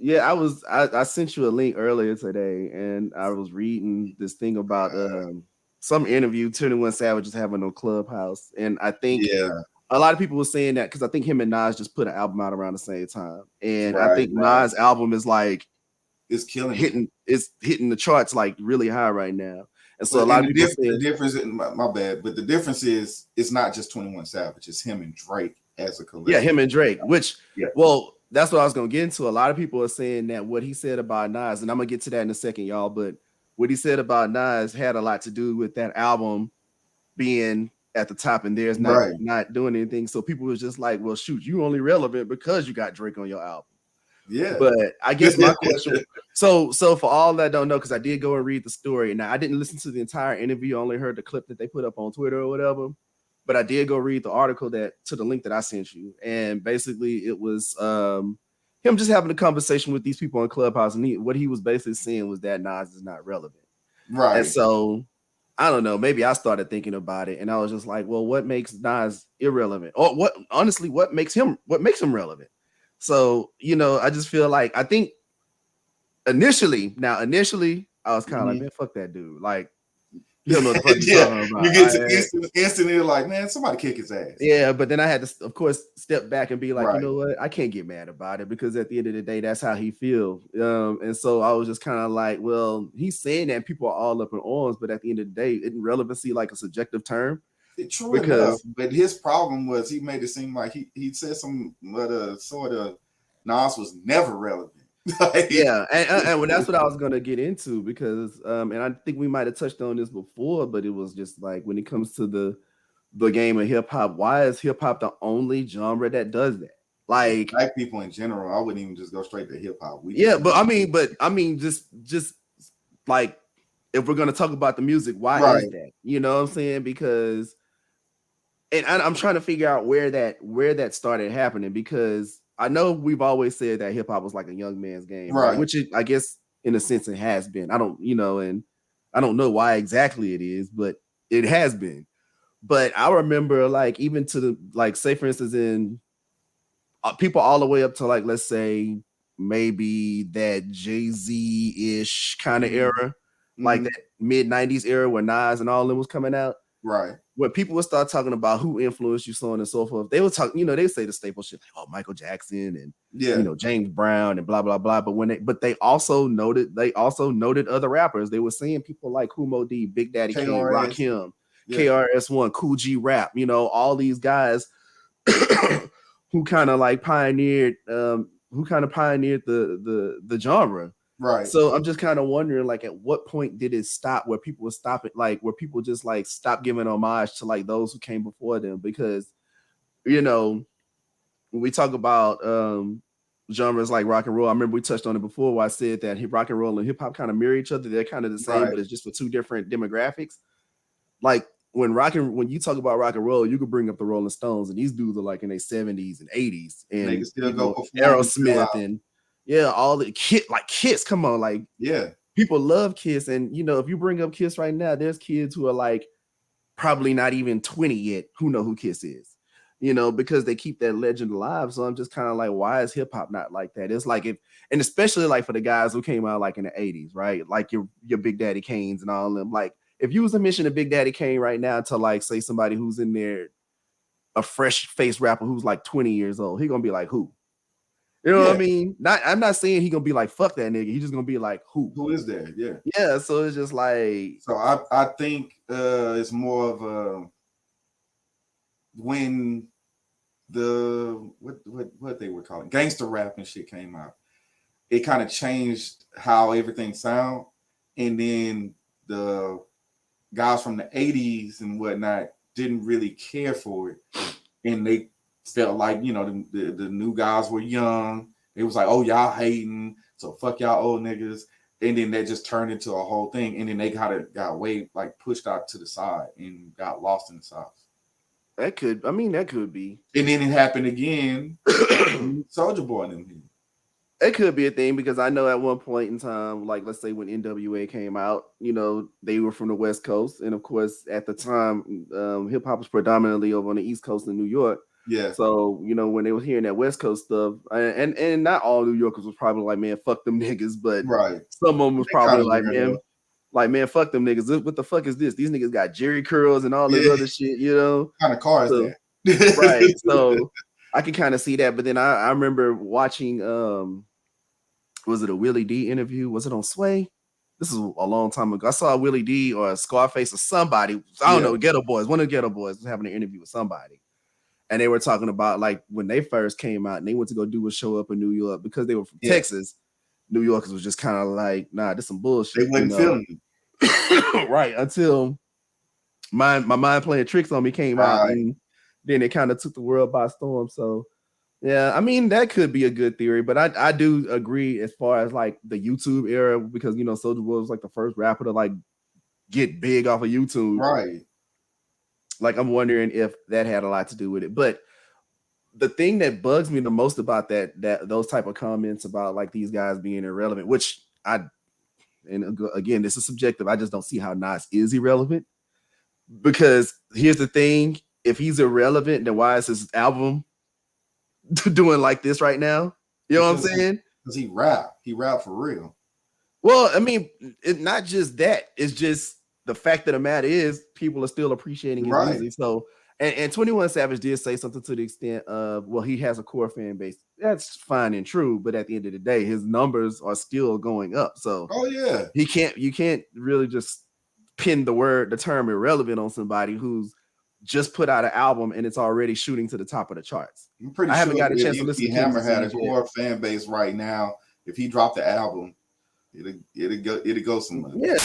Yeah, I sent you a link earlier today, and I was reading this thing about some interview 21 Savage is having on Clubhouse, and I think Yeah, a lot of people were saying that because I think him and Nas just put an album out around the same time, and I right, think right. Nas' album is like It's killing it. hitting the charts like really high right now, and so a But lot and of people the say, difference, my bad, but the difference is it's not just 21 Savage. It's him and Drake as a yeah, collective. him and Drake, which Yeah, well, that's what I was gonna get into. A lot of people are saying that what he said about Nas, and I'm gonna get to that in a second, y'all, but what he said about Nas had a lot to do with that album being at the top and there's right. not doing anything. So people was just like, well, shoot, you only relevant because you got Drake on your album. Yeah. But I guess my question, so for all that don't know, because I did go and read the story. Now I didn't listen to the entire interview, I only heard the clip that they put up on Twitter or whatever. But I did go read the article that to the link that I sent you. And basically it was him just having a conversation with these people on Clubhouse. And what he was basically saying was that Nas is not relevant. And Right. so I don't know, maybe I started thinking about it and I was just like, well, what makes Nas irrelevant? Or what honestly, what makes him relevant? So, I just feel like I think initially, I was kind of like, Mhm. man, fuck that dude. Like, you don't know what the fuck you're Yeah. talking You about. get to instantly like, man, somebody kick his ass. Yeah, but then I had to, of course, step back and be like, you Right. know what? I can't get mad about it because at the end of the day, that's how he feels. And so I was just kind of like, well, he's saying that people are all up in arms, but at the end of the day, isn't relevancy like a subjective term? True enough, Because but his problem was he made it seem like he said some sort of Nas was never relevant. Like, yeah, and well, that's what I was gonna get into because, and I think we might have touched on this before, but it was just like when it comes to the game of hip hop, why is hip hop the only genre that does that? well, Like, black people in general, I wouldn't even just go straight to hip hop. We yeah, just but I mean, just like if we're gonna talk about the music, why is right. that? You know what I'm saying? Because, and I'm trying to figure out where that started happening because I know we've always said that hip hop was like a young man's game, right? Right. Which I guess in a sense it has been. I don't, and I don't know why exactly it is, but it has been. But I remember like even to the like say for instance in people all the way up to like let's say maybe that Jay-Z ish kind of Mm-hmm. era, like Mm-hmm. that mid '90s era where Nas and all of them was coming out. Right. When people would start talking about who influenced you, so on and so forth, they would talk, they say the staple shit like, oh, Michael Jackson and Yeah. James Brown and blah blah blah. But they also noted other rappers. They were saying people like Humo D, Big Daddy Kane, KRS. Rakim, Yeah. KRS-One, Cool G Rap, all these guys who kind of like pioneered the genre. Right. So I'm just kind of wondering, like, at what point did it stop where people would stop it, like, where people just like stop giving homage to like those who came before them? Because when we talk about genres like rock and roll, I remember we touched on it before where I said that rock and roll and hip hop kind of mirror each other. They're kind of the same, Right. but it's just for two different demographics. Like when you talk about rock and roll, you could bring up the Rolling Stones, and these dudes are like in their 70s and 80s, And they can and still go perform and chill Aerosmith out. and yeah, all the Kiss. Come on, like Yeah. people love Kiss, and if you bring up Kiss right now, there's kids who are like probably not even 20 yet who know who Kiss is, because they keep that legend alive. So I'm just kind of like, why is hip hop not like that? It's like and especially like for the guys who came out like in the 80s, right? Like your Big Daddy Kanes and all of them. Like if you was to mention a Big Daddy Kane right now to like say somebody who's in there, a fresh face rapper who's like 20 years old, he gonna be like, who? You know what I Yeah. mean? I'm not saying he gonna be like fuck that nigga. He's just gonna be like who? Who is there? Yeah. Yeah. So it's just like So I think it's more of a when the what they were calling gangster rap and shit came out, it kind of changed how everything sound, and then the guys from the 80s and whatnot didn't really care for it, and they felt like the new guys were young. It was like, oh, y'all hating, so fuck y'all old niggas. And then that just turned into a whole thing, and then they got way like pushed out to the side and got lost in the sauce. that could be. And then it happened again. Soldier Boy and them. It could be a thing because I know at one point in time, like let's say when NWA came out, they were from the West Coast, and of course at the time, hip hop was predominantly over on the East Coast in New York. Yeah. So, you know, when they were hearing that West Coast stuff, and not all New Yorkers was probably like, man, fuck them niggas, but Right. some of them was They probably kinda like, weird, man, fuck them niggas. What the fuck is this? These niggas got Jerry curls and all this Yeah. other shit, you know? What kind of car is So, that? right. So I can kind of see that. But then I remember watching was it a Willie D interview? Was it on Sway? This is a long time ago. I saw Willie D or Scarface or somebody. I don't know, Ghetto Boys. One of the Ghetto Boys was having an interview with somebody. And they were talking about like when they first came out and they went to go do a show up in New York because they were from Texas. New Yorkers was just kind of like, nah, this some bullshit. They wasn't feeling it. Right. Until my mind playing tricks on me came out, and then it kind of took the world by storm. So yeah, I mean that could be a good theory, but I do agree as far as like the YouTube era, because you know Soulja Boy was like the first rapper to like get big off of YouTube. right. Like I'm wondering if that had a lot to do with it. But the thing that bugs me the most about that those type of comments about like these guys being irrelevant, which and again, this is subjective. I just don't see how Nas is irrelevant. Because here's the thing: if he's irrelevant, then why is his album doing like this right now? You know what I'm saying? Because he rap for real. Well, I mean, it's not just that. It's just the fact of the matter is people are still appreciating his music. So, and 21 Savage did say something to the extent of, well, he has a core fan base. That's fine and true, but at the end of the day, his numbers are still going up. So, you can't really just pin the term irrelevant on somebody who's just put out an album and it's already shooting to the top of the charts. I'm pretty sure haven't got a chance to listen to Hammer had a core fan base right now. If he dropped the album, it'd go somewhere. Yeah.